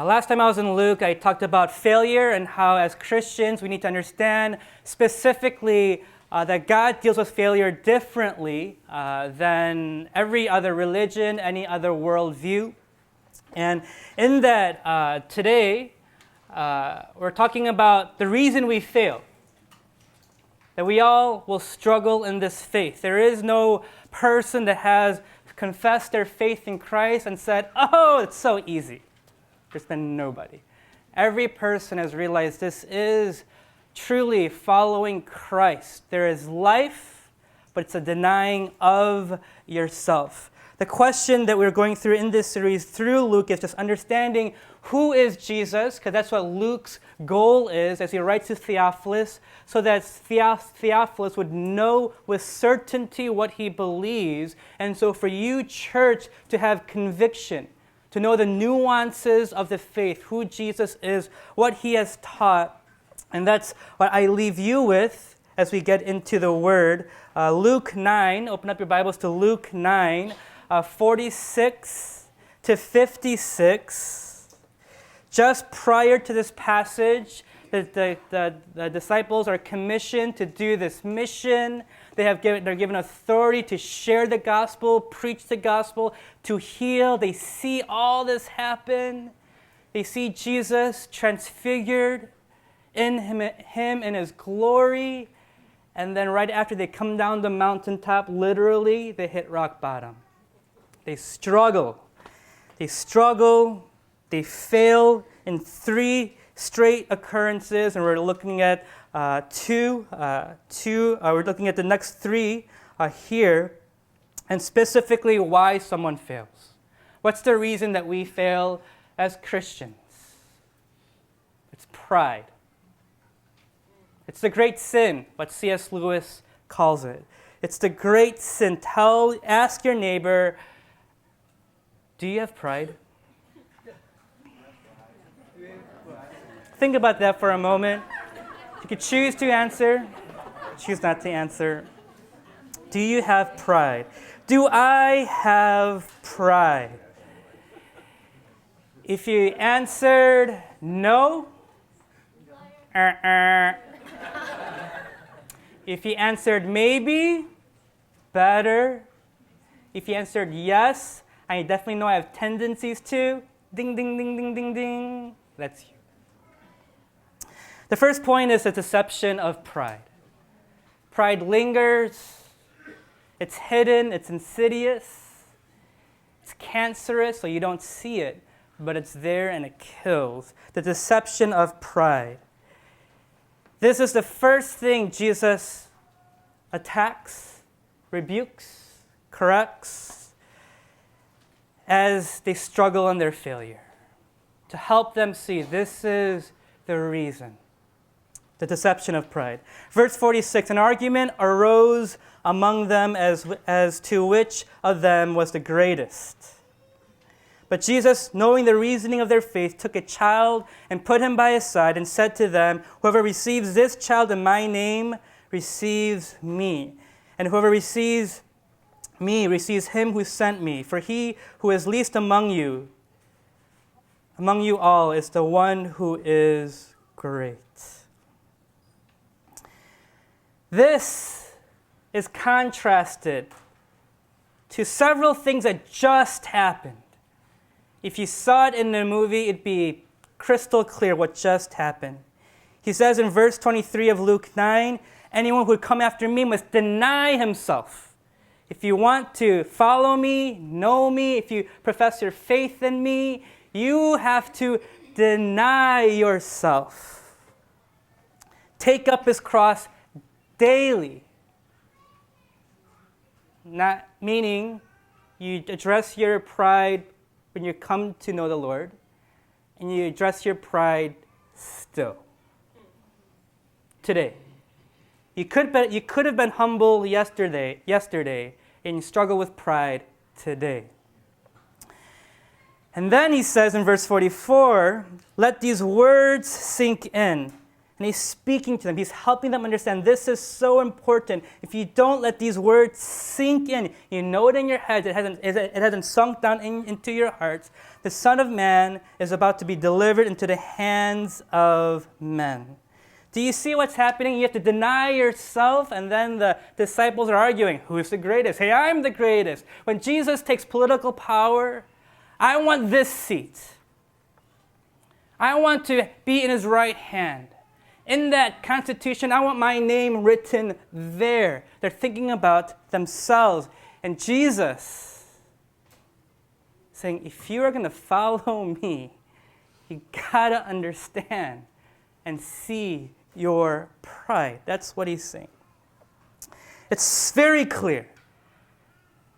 Last time I was in Luke, I talked about failure and how as Christians we need to understand specifically that God deals with failure differently than every other religion, any other worldview. And in that, today, we're talking about the reason we fail. That we all will struggle in this faith. There is no person that has confessed their faith in Christ and said, oh, it's so easy. There's been nobody. Every person has realized this is truly following Christ. There is life, but it's a denying of yourself. The question that we're going through in this series through Luke is just understanding who is Jesus, because that's what Luke's goal is as he writes to Theophilus, so that Theophilus would know with certainty what he believes. And so for you, church, to have conviction, to know the nuances of the faith, who Jesus is, what he has taught. And that's what I leave you with as we get into the Word. Luke 9, open up your Bibles to Luke 9, 46 to 56. Just prior to this passage, the disciples are commissioned to do this mission. They're given authority to share the gospel, preach the gospel, to heal. They see all this happen. They see Jesus transfigured in him in his glory. And then right after they come down the mountaintop, literally, they hit rock bottom. They struggle. They fail in 3 straight occurrences, and we're looking at two. We're looking at the next 3 here, and specifically why someone fails. What's the reason that we fail as Christians? It's pride. It's the great sin, what C.S. Lewis calls it. It's the great sin. Ask your neighbor, do you have pride? Think about that for a moment. You could choose to answer, choose not to answer. Do you have pride? Do I have pride? If you answered no, If you answered maybe, better. If you answered yes, I definitely know I have tendencies to, ding, ding, ding, ding, ding, ding. That's you. The first point is the deception of pride. Pride lingers. It's hidden. It's insidious. It's cancerous, so you don't see it, but it's there and it kills. The deception of pride. This is the first thing Jesus attacks, rebukes, corrects as they struggle in their failure. To help them see this is the reason. The deception of pride. Verse 46, an argument arose among them as to which of them was the greatest. But Jesus, knowing the reasoning of their faith, took a child and put him by his side and said to them, whoever receives this child in my name receives me. And whoever receives me receives him who sent me. For he who is least among you all, is the one who is great. This is contrasted to several things that just happened. If you saw it in the movie, it'd be crystal clear what just happened. He says in verse 23 of Luke 9, anyone who would come after me must deny himself. If you want to follow me, know me, if you profess your faith in me, you have to deny yourself. Take up his cross daily. Not meaning you address your pride when you come to know the Lord, and you address your pride still. Today. You could have been humble yesterday, and you struggle with pride today. And then he says in verse 44, let these words sink in. And he's speaking to them. He's helping them understand this is so important. If you don't let these words sink in, you know it in your head, it hasn't sunk down into your hearts. The Son of Man is about to be delivered into the hands of men. Do you see what's happening? You have to deny yourself, and then the disciples are arguing, who's the greatest? Hey, I'm the greatest. When Jesus takes political power, I want this seat. I want to be in his right hand. In that constitution, I want my name written there. They're thinking about themselves. And Jesus saying, if you are going to follow me, you got to understand and see your pride. That's what he's saying. It's very clear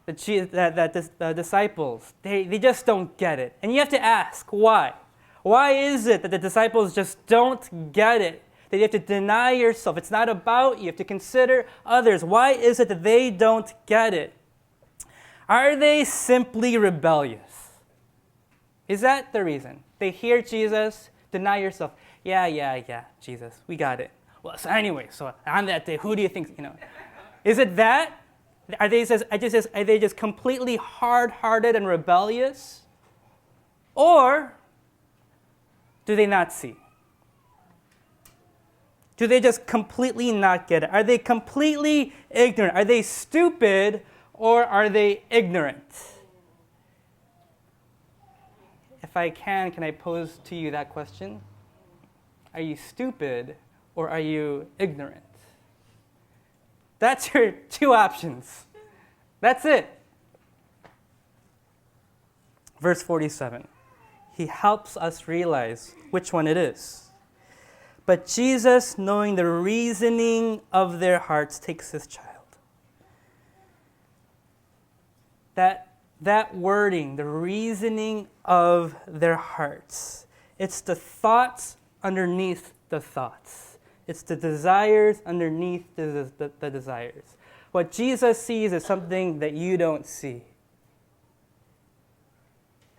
that the disciples, they just don't get it. And you have to ask, why? Why is it that the disciples just don't get it? That you have to deny yourself. It's not about you. You have to consider others. Why is it that they don't get it? Are they simply rebellious? Is that the reason? They hear Jesus, deny yourself. Yeah, Jesus, we got it. Well, so anyway, so on that day, who do you think, Is it that? Are they just completely hard-hearted and rebellious? Or do they not see? Do they just completely not get it? Are they completely ignorant? Are they stupid or are they ignorant? If I can I pose to you that question? Are you stupid or are you ignorant? That's your two options. That's it. Verse 47. He helps us realize which one it is. But Jesus, knowing the reasoning of their hearts, takes his child. That wording, the reasoning of their hearts, it's the thoughts underneath the thoughts. It's the desires underneath the desires. What Jesus sees is something that you don't see.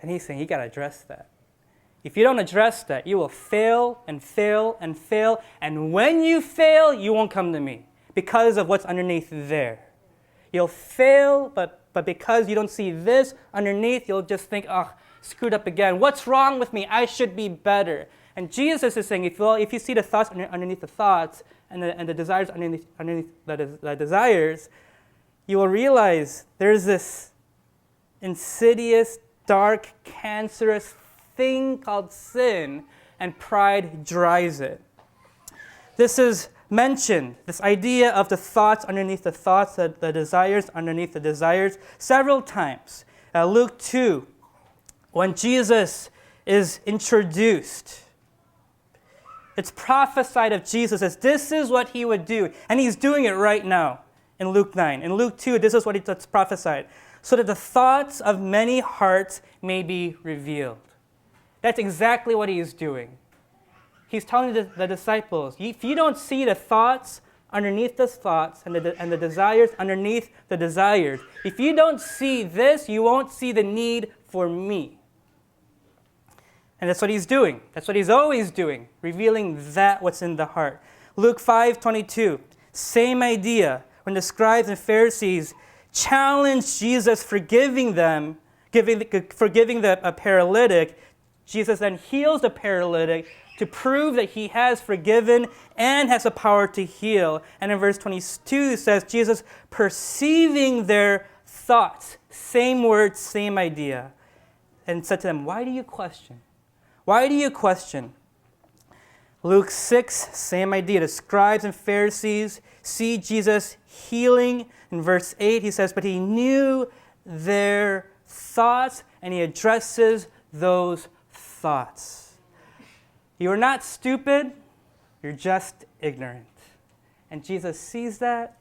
And he's saying, you got to address that. If you don't address that, you will fail and fail and fail. And when you fail, you won't come to me because of what's underneath there. You'll fail, but because you don't see this underneath, you'll just think, screwed up again. What's wrong with me? I should be better. And Jesus is saying, if you see the thoughts underneath the thoughts and the desires underneath the desires, you will realize there's this insidious, dark, cancerous thing called sin, and pride drives it. This is mentioned, this idea of the thoughts underneath the thoughts, the desires underneath the desires, several times. Luke 2, when Jesus is introduced, it's prophesied of Jesus as this is what he would do, and he's doing it right now in Luke 9. In Luke 2, this is what it's prophesied, so that the thoughts of many hearts may be revealed. That's exactly what he's doing. He's telling the disciples, if you don't see the thoughts underneath the thoughts and the desires underneath the desires, if you don't see this, you won't see the need for me. And that's what he's doing. That's what he's always doing, revealing that what's in the heart. Luke 5:22, same idea. When the scribes and Pharisees challenged Jesus forgiving the paralytic, Jesus then heals the paralytic to prove that he has forgiven and has the power to heal. And in verse 22 it says, Jesus perceiving their thoughts, same word, same idea, and said to them, why do you question? Why do you question? Luke 6, same idea. The scribes and Pharisees see Jesus healing. In verse 8 he says, but he knew their thoughts and he addresses those thoughts. You are not stupid, you're just ignorant. And Jesus sees that.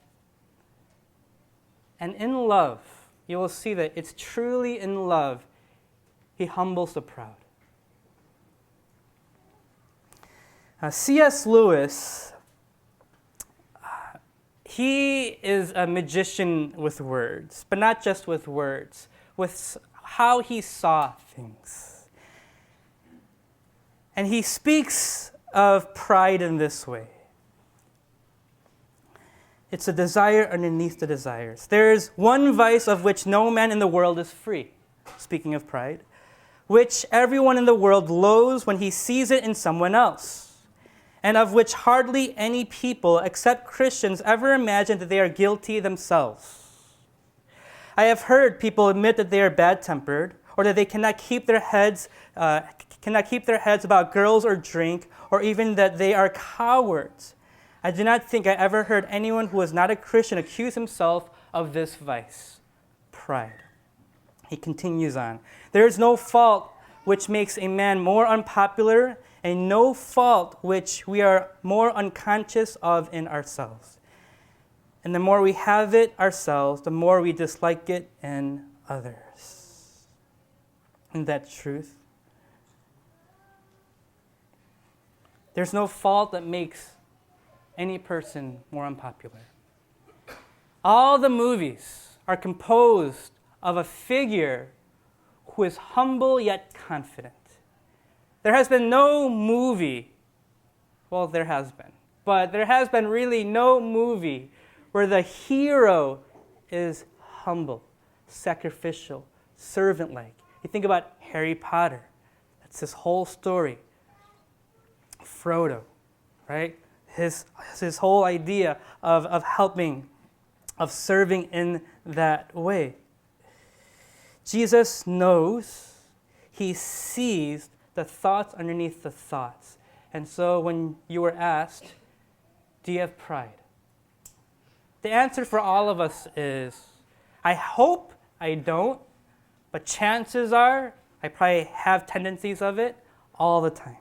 And in love, you will see that it's truly in love, he humbles the proud. C.S. Lewis, he is a magician with words, but not just with words, with how he saw things. And he speaks of pride in this way. It's a desire underneath the desires. There's one vice of which no man in the world is free, speaking of pride, which everyone in the world loathes when he sees it in someone else, and of which hardly any people, except Christians, ever imagine that they are guilty themselves. I have heard people admit that they are bad-tempered, or that they cannot keep their heads about girls or drink, or even that they are cowards. I do not think I ever heard anyone who was not a Christian accuse himself of this vice, pride. He continues on. There is no fault which makes a man more unpopular, and no fault which we are more unconscious of in ourselves. And the more we have it ourselves, the more we dislike it in others. Isn't that truth? There's no fault that makes any person more unpopular. All the movies are composed of a figure who is humble yet confident. There has been no movie, well, there has been, but there has been really no movie where the hero is humble, sacrificial, servant-like. You think about Harry Potter. That's his whole story. Frodo, right? His whole idea of helping, of serving in that way. Jesus knows, he sees the thoughts underneath the thoughts. And so when you were asked, do you have pride? The answer for all of us is, I hope I don't, but chances are I probably have tendencies of it all the time.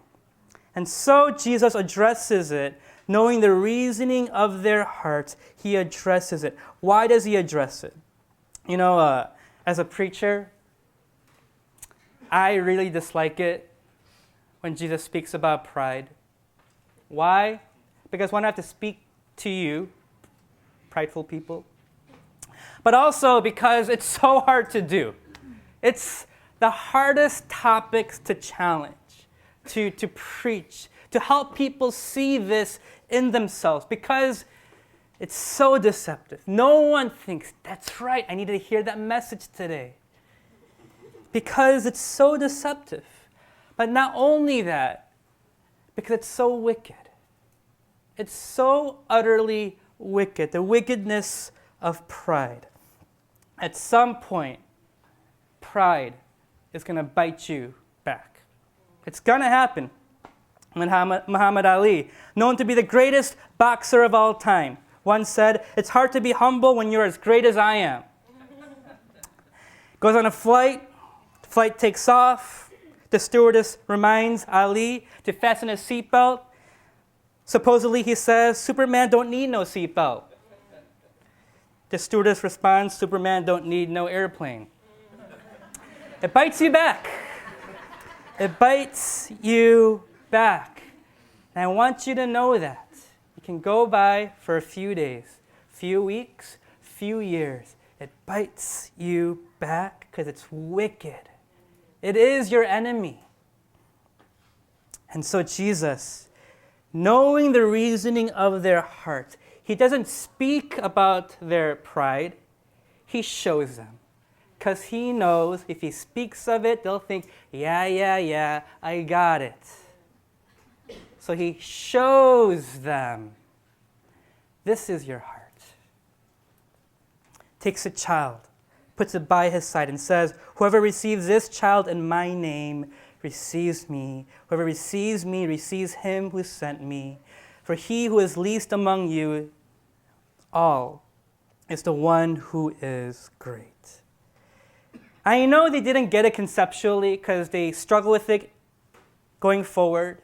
And so Jesus addresses it, knowing the reasoning of their hearts, he addresses it. Why does he address it? You know, as a preacher, I really dislike it when Jesus speaks about pride. Why? Because one, I have to speak to you, prideful people, but also because it's so hard to do. It's the hardest topics to challenge, to preach, to help people see this in themselves, because it's so deceptive. No one thinks, that's right, I need to hear that message today. Because it's so deceptive. But not only that, because it's so wicked. It's so utterly wicked, the wickedness of pride. At some point, pride is going to bite you back. It's going to happen. Muhammad Ali, known to be the greatest boxer of all time, once said, it's hard to be humble when you're as great as I am. Goes on a flight takes off. The stewardess reminds Ali to fasten his seatbelt. Supposedly he says, Superman don't need no seatbelt. The stewardess responds, Superman don't need no airplane. It bites you back. It bites you back. And I want you to know that. It can go by for a few days, few weeks, few years. It bites you back because it's wicked. It is your enemy. And so Jesus, knowing the reasoning of their hearts, he doesn't speak about their pride. He shows them. Because he knows if he speaks of it, they'll think, yeah, I got it. So he shows them, this is your heart. Takes a child, puts it by his side, and says, whoever receives this child in my name receives me. Whoever receives me receives him who sent me. For he who is least among you all is the one who is great. I know they didn't get it conceptually because they struggle with it going forward.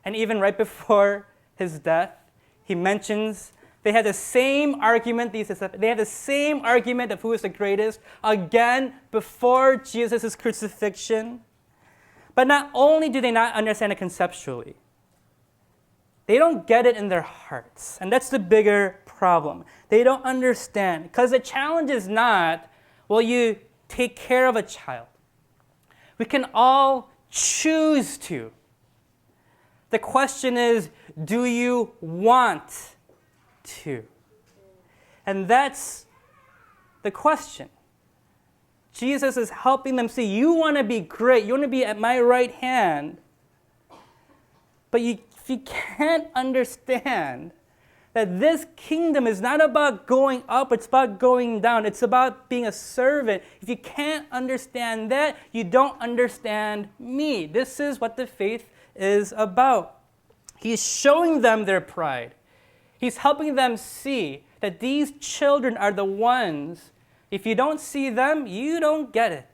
And even right before his death, he mentions they had the same argument. They had the same argument of who is the greatest again before Jesus' crucifixion. But not only do they not understand it conceptually, they don't get it in their hearts. And that's the bigger problem. They don't understand. Because the challenge is not, will you take care of a child? We can all choose to. The question is, do you want to? And that's the question. Jesus is helping them see, you want to be great, you want to be at my right hand, but if you can't understand that this kingdom is not about going up, it's about going down. It's about being a servant. If you can't understand that, you don't understand me. This is what the faith is about. He's showing them their pride. He's helping them see that these children are the ones, if you don't see them, you don't get it.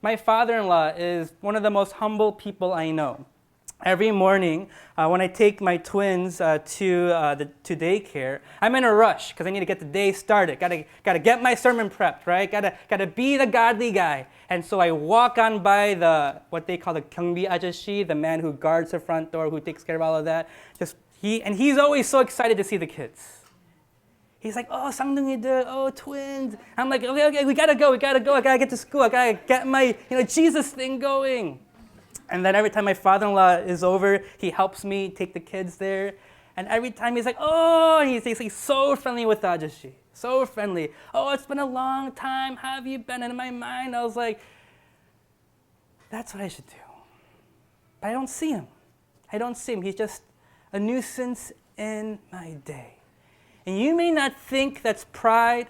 My father-in-law is one of the most humble people I know. Every morning, when I take my twins to daycare, I'm in a rush because I need to get the day started. Gotta get my sermon prepped, right? Gotta be the godly guy. And so I walk on by what they call the 경비 아저씨, the man who guards the front door, who takes care of all of that. He's always so excited to see the kids. He's like, oh, 쌍둥이들, oh, twins. I'm like, okay, we gotta go. I gotta get to school. I gotta get my Jesus thing going. And then every time my father-in-law is over, he helps me take the kids there. And every time he's like, oh, and he's so friendly with Ajashi. So friendly. Oh, it's been a long time. How have you been? And in my mind, I was like, that's what I should do. But I don't see him. He's just a nuisance in my day. And you may not think that's pride,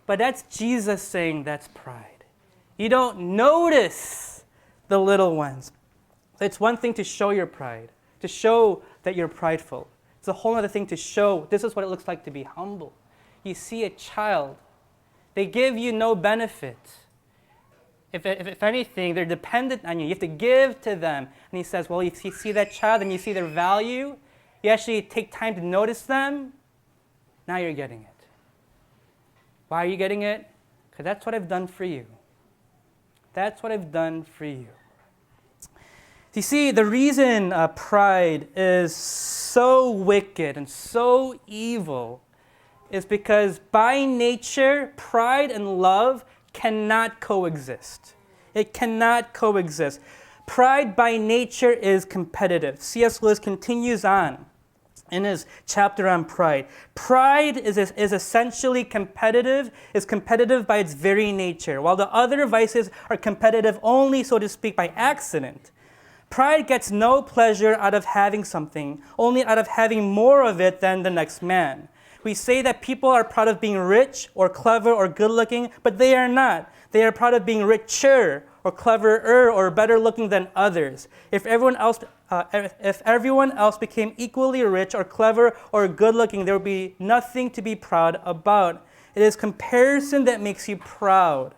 but that's Jesus saying that's pride. You don't notice the little ones. It's one thing to show your pride, to show that you're prideful. It's a whole other thing to show this is what it looks like to be humble. You see a child, they give you no benefit. If anything, they're dependent on you. You have to give to them. And he says, well, if you see that child and you see their value, you actually take time to notice them, now you're getting it. Why are you getting it? Because that's what I've done for you. That's what I've done for you. You see, the reason pride is so wicked and so evil is because by nature, pride and love cannot coexist. It cannot coexist. Pride by nature is competitive. C.S. Lewis continues on in his chapter on pride. Pride is essentially competitive, is competitive by its very nature, while the other vices are competitive only, so to speak, by accident. Pride gets no pleasure out of having something, only out of having more of it than the next man. We say that people are proud of being rich or clever or good-looking, but they are not. They are proud of being richer or cleverer or better looking than others. If everyone else became equally rich or clever or good-looking, there would be nothing to be proud about. It is comparison that makes you proud.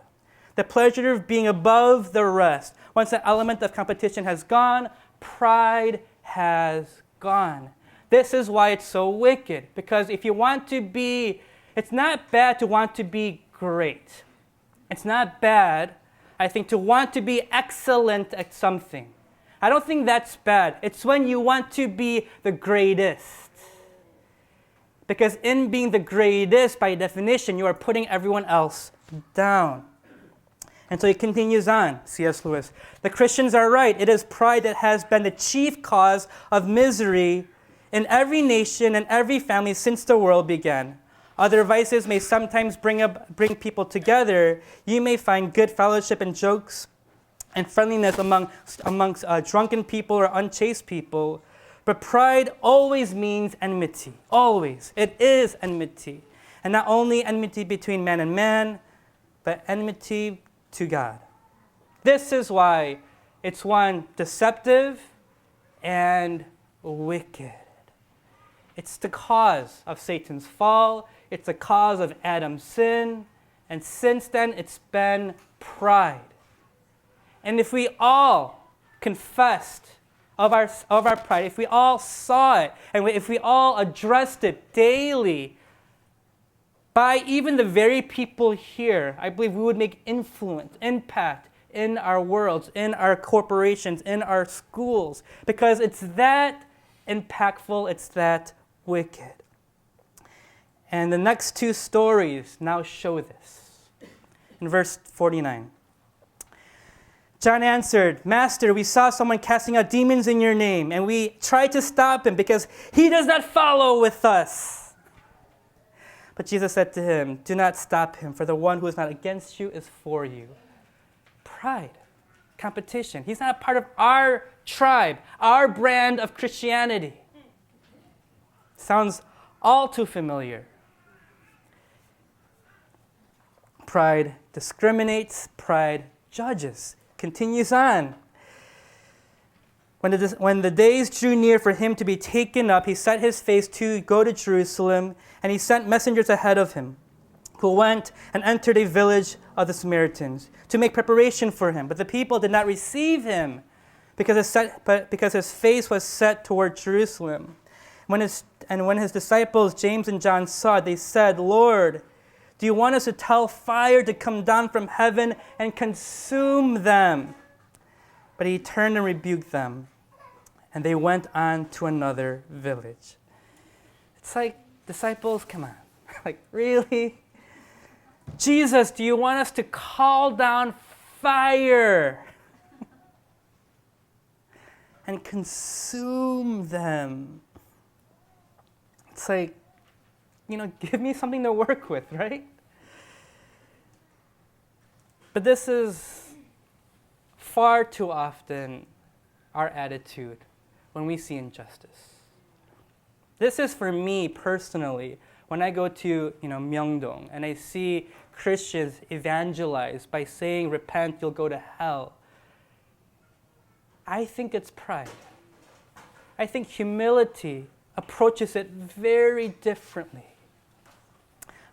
The pleasure of being above the rest. Once the element of competition has gone, pride has gone. This is why it's so wicked. Because if you want to be, it's not bad to want to be great. It's not bad, I think, to want to be excellent at something. I don't think that's bad. It's when you want to be the greatest. Because in being the greatest, by definition, you are putting everyone else down. And so he continues on, C.S. Lewis. The Christians are right. It is pride that has been the chief cause of misery in every nation and every family since the world began. Other vices may sometimes bring people together. You may find good fellowship and jokes and friendliness amongst drunken people or unchaste people. But pride always means enmity. Always. It is enmity. And not only enmity between man and man, but enmity to God. This is why it's one deceptive and wicked. It's the cause of Satan's fall. It's the cause of Adam's sin. And since then, it's been pride. And if we all confessed of our pride, if we all saw it, and if we all addressed it daily, by even the very people here, I believe we would make impact in our worlds, in our corporations, in our schools, because it's that impactful, it's that wicked. And the next two stories now show this. In verse 49, John answered, Master, we saw someone casting out demons in your name, and we tried to stop him because he does not follow with us. But Jesus said to him, do not stop him, for the one who is not against you is for you. Pride, competition. He's not a part of our tribe, our brand of Christianity. Sounds all too familiar. Pride discriminates, pride judges. Continues on. When the days drew near for him to be taken up, he set his face to go to Jerusalem, and he sent messengers ahead of him, who went and entered a village of the Samaritans to make preparation for him. But the people did not receive him because his face was set toward Jerusalem. When his disciples, James and John, saw it, they said, Lord, do you want us to tell fire to come down from heaven and consume them? But he turned and rebuked them, and they went on to another village. It's like, disciples, come on. Like, really? Jesus, do you want us to call down fire and consume them? It's like, give me something to work with, right? But this is far too often our attitude when we see injustice. This is for me personally, when I go to Myeongdong and I see Christians evangelize by saying, repent, you'll go to hell. I think it's pride. I think humility approaches it very differently.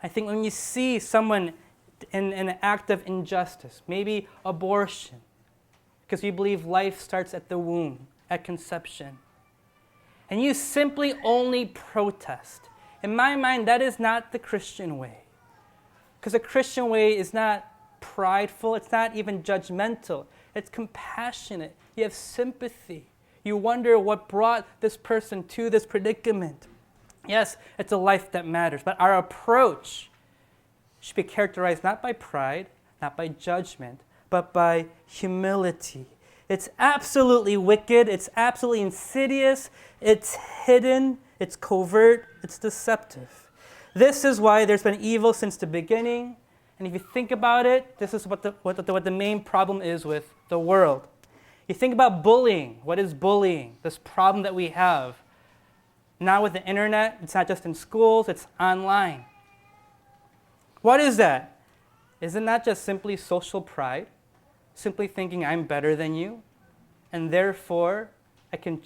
I think when you see someone in an act of injustice, maybe abortion, because you believe life starts at the womb, at conception, and you simply only protest, in my mind, that is not the Christian way. Because the Christian way is not prideful, it's not even judgmental, it's compassionate. You have sympathy. You wonder what brought this person to this predicament. Yes, it's a life that matters, but our approach should be characterized not by pride, not by judgment, but by humility. It's absolutely wicked, it's absolutely insidious, it's hidden, it's covert, it's deceptive. This is why there's been evil since the beginning, and if you think about it, this is what the main problem is with the world. You think about bullying. What is bullying? This problem that we have. Now with the internet, it's not just in schools, it's online. What is that? Is it not just simply social pride? Simply thinking I'm better than you, and therefore I can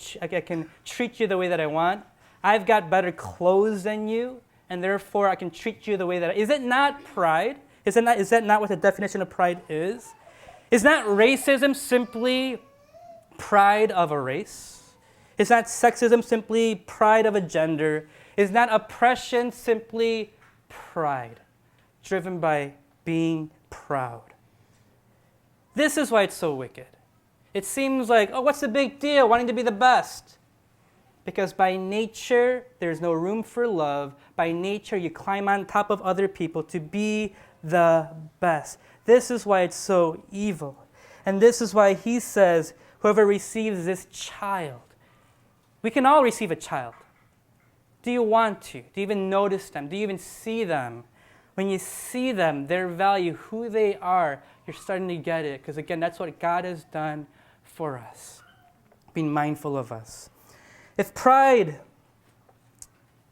treat you the way that I want. I've got better clothes than you, and therefore I can treat you the way that Is it not pride? Is that not what the definition of pride is? Is not racism simply pride of a race? Is not sexism simply pride of a gender? Is not oppression simply pride, driven by being proud? This is why it's so wicked. It seems like, what's the big deal, wanting to be the best? Because by nature, there's no room for love. By nature, you climb on top of other people to be the best. This is why it's so evil. And this is why he says, whoever receives this child, we can all receive a child. Do you want to? Do you even notice them? Do you even see them? When you see them, their value, who they are, you're starting to get it. Because again, that's what God has done for us, being mindful of us. If pride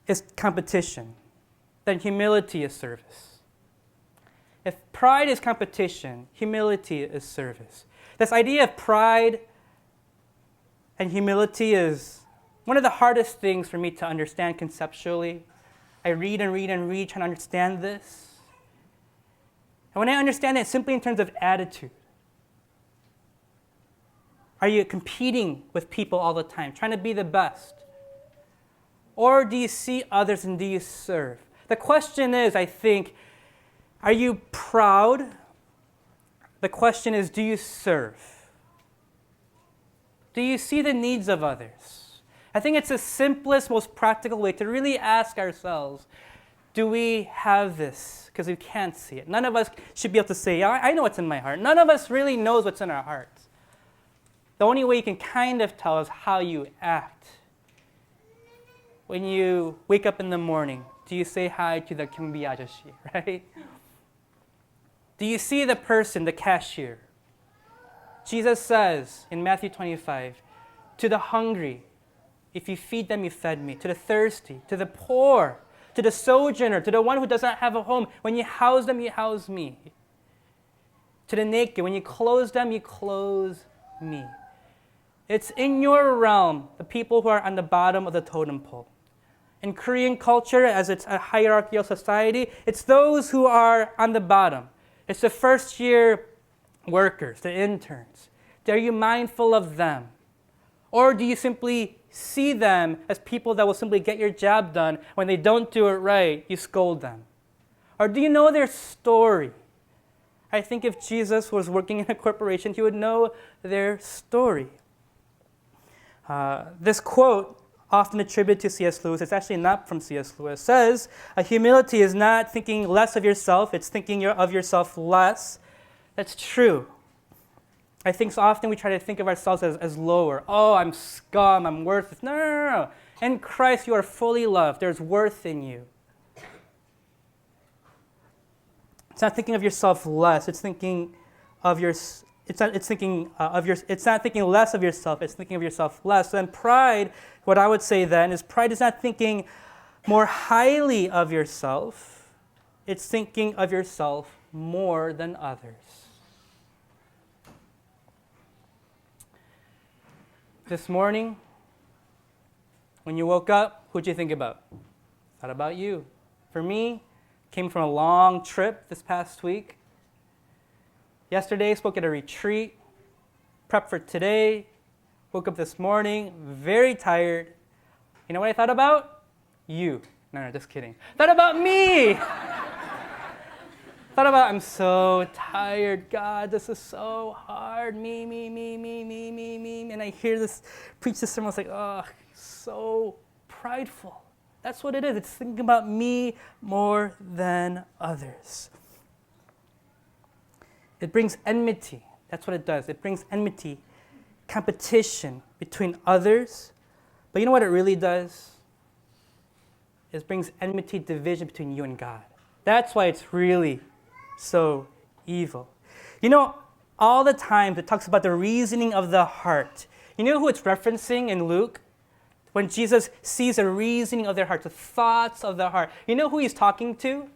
is competition, then humility is service. If pride is competition, humility is service. This idea of pride and humility is one of the hardest things for me to understand conceptually. I read and read and read trying to understand this. And when I understand it simply in terms of attitude, are you competing with people all the time, trying to be the best? Or do you see others and do you serve? The question is, I think, are you proud? The question is, do you serve? Do you see the needs of others? I think it's the simplest, most practical way to really ask ourselves, do we have this? Because we can't see it. None of us should be able to say, yeah, I know what's in my heart. None of us really knows what's in our hearts. The only way you can kind of tell is how you act. When you wake up in the morning, do you say hi to the 경비 아저씨, right? Do you see the person, the cashier? Jesus says in Matthew 25, to the hungry, if you feed them, you fed me. To the thirsty, to the poor, to the sojourner, to the one who does not have a home, when you house them, you house me. To the naked, when you clothe them, you clothe me. It's in your realm, the people who are on the bottom of the totem pole. In Korean culture, as it's a hierarchical society, it's those who are on the bottom. It's the first-year workers, the interns. Are you mindful of them? Or do you simply see them as people that will simply get your job done? When they don't do it right, you scold them. Or do you know their story? I think if Jesus was working in a corporation, he would know their story. This quote, often attributed to C.S. Lewis, it's actually not from C.S. Lewis, says, humility is not thinking less of yourself, it's thinking of yourself less. That's true. I think so often we try to think of ourselves as lower. Oh, I'm scum, I'm worthless. No. In Christ, you are fully loved. There's worth in you. It's not thinking of yourself less. It's thinking of your. It's not thinking less of yourself. It's thinking of yourself less. So then pride, what I would say then is pride is not thinking more highly of yourself. It's thinking of yourself more than others. This morning, when you woke up, who'd you think about? Thought about you. For me, came from a long trip this past week. Yesterday, spoke at a retreat. Prep for today. Woke up this morning, very tired. You know what I thought about? You. No, just kidding. Thought about me. Thought about, I'm so tired, God, this is so hard, me. And I hear this, preach this sermon, I was like, oh, so prideful. That's what it is. It's thinking about me more than others. It brings enmity. That's what it does. It brings enmity, competition between others. But you know what it really does? It brings enmity, division between you and God. That's why it's really so evil. You know, all the time it talks about the reasoning of the heart. You know who it's referencing in Luke? When Jesus sees the reasoning of their heart, the thoughts of the heart. You know who he's talking to?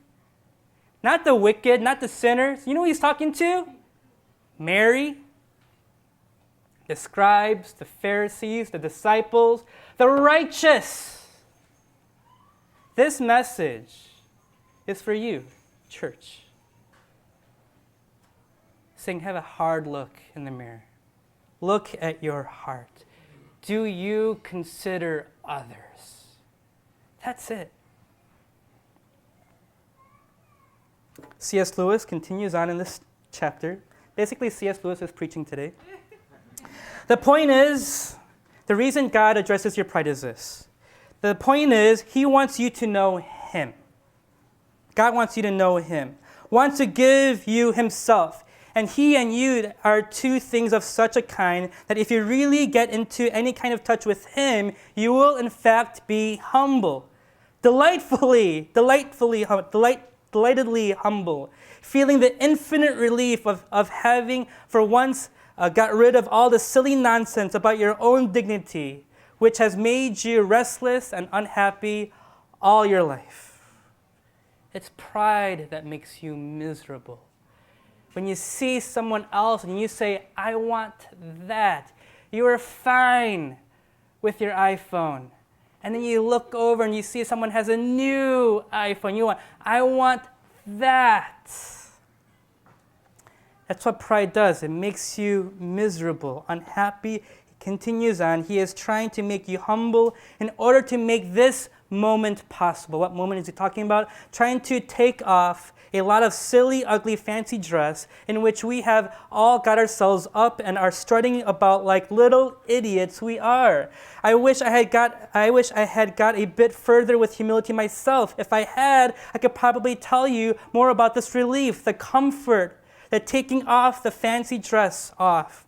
Not the wicked, not the sinners. You know who he's talking to? Mary, the scribes, the Pharisees, the disciples, the righteous. This message is for you, church. Saying, have a hard look in the mirror. Look at your heart. Do you consider others? That's it. C.S. Lewis continues on in this chapter. Basically, C.S. Lewis is preaching today. The point is, the reason God addresses your pride is this. The point is, he wants you to know him. God wants you to know him. Wants to give you himself. And he and you are two things of such a kind that if you really get into any kind of touch with him, you will in fact be humble. Delightedly humble. Feeling the infinite relief of having for once got rid of all the silly nonsense about your own dignity, which has made you restless and unhappy all your life. It's pride that makes you miserable. When you see someone else and you say, I want that, you are fine with your iPhone. And then you look over and you see someone has a new iPhone. I want that. That's what pride does. It makes you miserable, unhappy. He continues on. He is trying to make you humble in order to make this moment possible. What moment is he talking about? Trying to take off a lot of silly, ugly, fancy dress in which we have all got ourselves up and are strutting about like little idiots we are. I wish I had got a bit further with humility myself. If I had, I could probably tell you more about this relief, the comfort, the taking off the fancy dress off.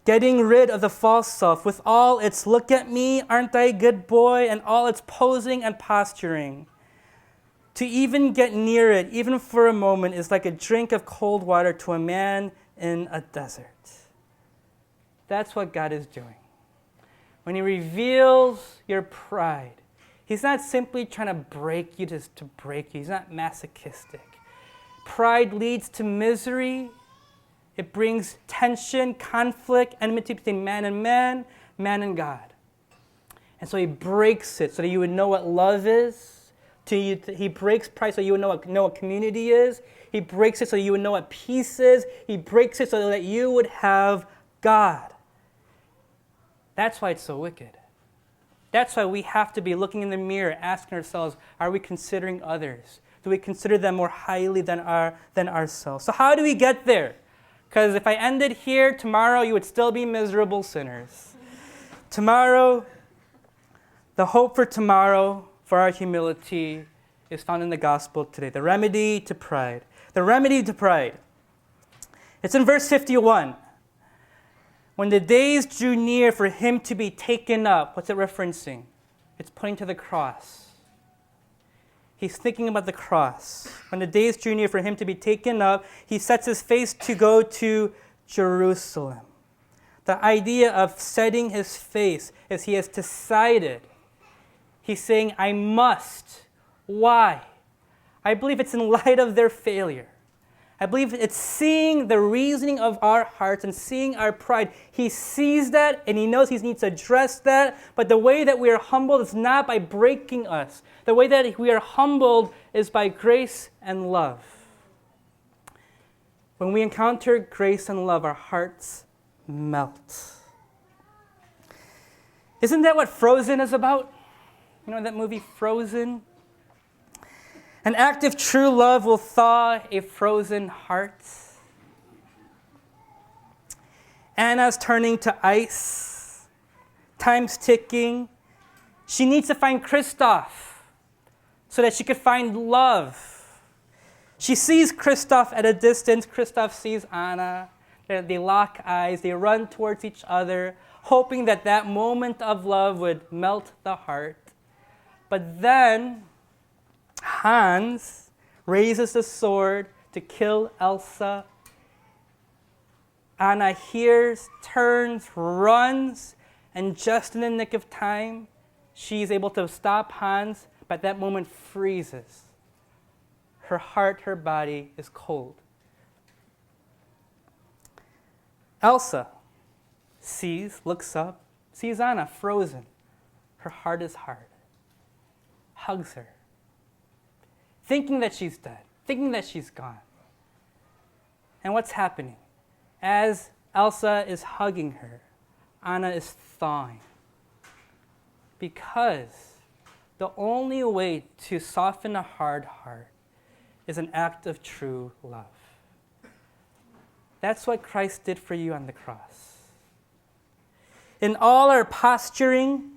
Getting rid of the false self with all its look at me, aren't I a good boy, and all its posing and posturing. To even get near it, even for a moment, is like a drink of cold water to a man in a desert. That's what God is doing. When he reveals your pride, he's not simply trying to break you just to break you. He's not masochistic. Pride leads to misery. It brings tension, conflict, enmity between man and God. And so he breaks it so that you would know what love is. He breaks pride so you would know what community is. He breaks it so you would know what peace is. He breaks it so that you would have God. That's why it's so wicked. That's why we have to be looking in the mirror, asking ourselves, are we considering others? Do we consider them more highly than ourselves? So how do we get there? Because if I ended here, tomorrow you would still be miserable sinners. Tomorrow, the hope for tomorrow, for our humility, is found in the gospel today. The remedy to pride. The remedy to pride. It's in verse 51. When the days drew near for him to be taken up, what's it referencing? It's pointing to the cross. He's thinking about the cross. When the days drew near for him to be taken up, he sets his face to go to Jerusalem. The idea of setting his face is he has decided. He's saying, I must. Why? I believe it's in light of their failure. I believe it's seeing the reasoning of our hearts and seeing our pride. He sees that and he knows he needs to address that. But the way that we are humbled is not by breaking us. The way that we are humbled is by grace and love. When we encounter grace and love, our hearts melt. Isn't that what Frozen is about? You know that movie Frozen? An act of true love will thaw a frozen heart. Anna's turning to ice. Time's ticking. She needs to find Kristoff so that she could find love. She sees Kristoff at a distance. Kristoff sees Anna. They lock eyes. They run towards each other, hoping that that moment of love would melt the heart. But then Hans raises the sword to kill Elsa. Anna hears, turns, runs, and just in the nick of time, she's able to stop Hans, but that moment freezes. Her heart, her body is cold. Elsa looks up, sees Anna frozen. Her heart is hard. Hugs her. Thinking that she's dead, thinking that she's gone. And what's happening? As Elsa is hugging her, Anna is thawing. Because the only way to soften a hard heart is an act of true love. That's what Christ did for you on the cross. In all our posturing,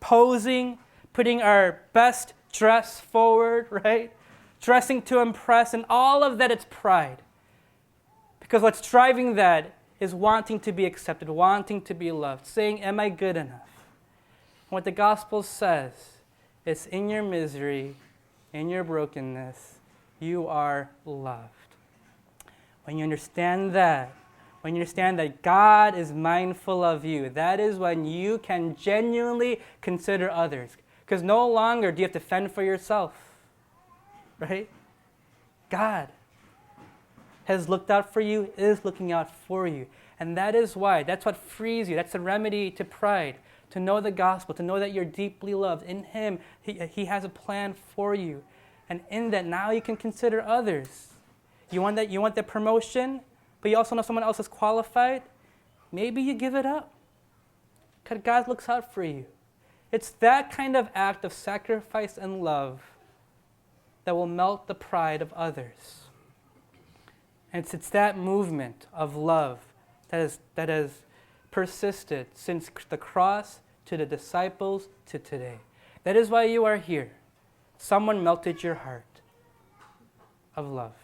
posing, putting our best dress forward, right? Dressing to impress, and all of that, it's pride. Because what's driving that is wanting to be accepted, wanting to be loved, saying, am I good enough? And what the gospel says is in your misery, in your brokenness, you are loved. When you understand that, when you understand that God is mindful of you, that is when you can genuinely consider others. Because no longer do you have to fend for yourself. Right? God has looked out for you, is looking out for you. And that is why, that's what frees you. That's the remedy to pride, to know the gospel, to know that you're deeply loved. In him, he has a plan for you. And in that, now you can consider others. You want that promotion, but you also know someone else is qualified? Maybe you give it up. Because God looks out for you. It's that kind of act of sacrifice and love that will melt the pride of others. And it's that movement of love that has persisted since the cross to the disciples to today. That is why you are here. Someone melted your heart of love.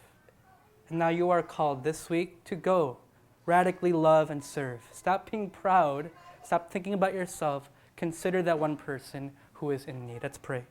And now you are called this week to go radically love and serve. Stop being proud. Stop thinking about yourself. Consider that one person who is in need. Let's pray.